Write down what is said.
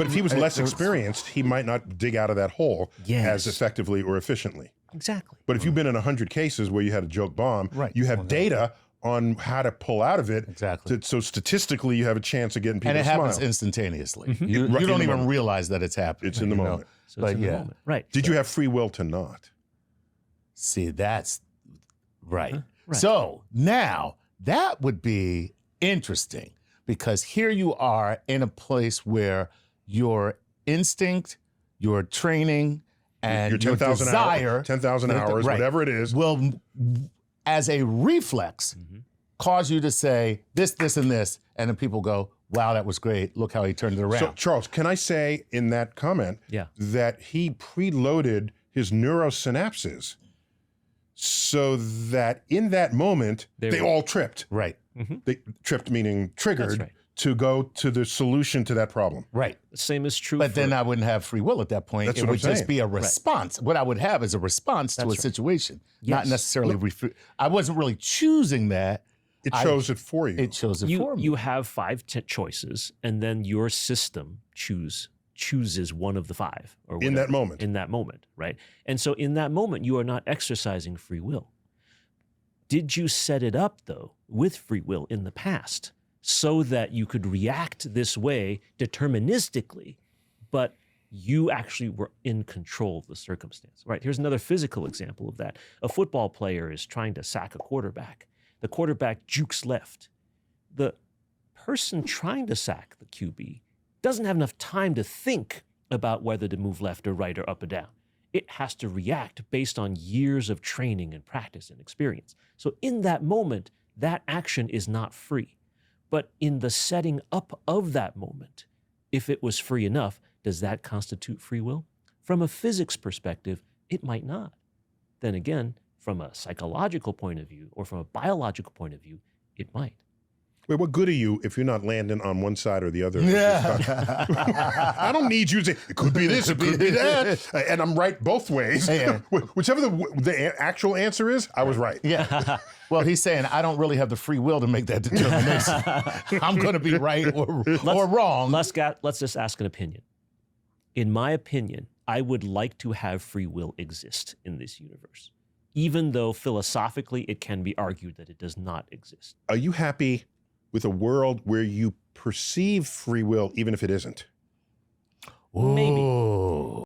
But if he was less experienced, he might not dig out of that hole Yes. as effectively or efficiently. Exactly. But if you've been in 100 cases where you had a joke bomb, Right. you have data on how to pull out of it. Exactly. So statistically, you have a chance of getting people And it to happens smile. instantaneously. Right You in the don't even moment. realize that it's happening. It's in the you know? moment. So But it's in the yeah. moment. Right. Did you have free will to not? See, that's right. Right. So now that would be interesting because here you are in a place where your instinct, your training, and Your your 10,000 desire, hours, 10,000 hours, right, whatever it is. will, as a reflex, cause you to say this, this, and this, and then people go, "Wow, that was great! Look how he turned it around." So, Charles, can I say in that comment Yeah. that he preloaded his neurosynapses so that in that moment, they all tripped. right, They tripped meaning triggered That's right. to go to the solution to that problem. right. The same is true. But for, then I wouldn't have free will at that point. That's It what would I'm just saying. be a response. What I would have is a response to a That's right. situation, not Yes. necessarily. I wasn't really choosing that. It chose it for you. It chose it for me. you have five choices, and then your system chooses one of the five, or In that whatever, moment. In that moment, right? And so, in that moment, you are not exercising free will. Did you set it up though with free will in the past so that you could react this way deterministically, but you actually were in control of the circumstance, right? Here's another physical example of that. A football player is trying to sack a quarterback. The quarterback jukes left. The person trying to sack the QB doesn't have enough time to think about whether to move left or right or up or down. It has to react based on years of training and practice and experience. So in that moment, that action is not free. But in the setting up of that moment, if it was free enough, does that constitute free will? From a physics perspective, it might not. Then again, from a psychological point of view or from a biological point of view, it might. Wait, what good are you if you're not landing on one side or the other? I don't need you to say, it could be this, it could be that. And I'm right both ways. Yeah. Whichever the actual answer is, I was right. Yeah. Well, he's saying I don't really have the free will to make that determination. I'm going to be right or wrong. Let's just ask an opinion. In my opinion, I would like to have free will exist in this universe, even though philosophically it can be argued that it does not exist. Are you happy with a world where you perceive free will even if it isn't? Maybe. Ooh.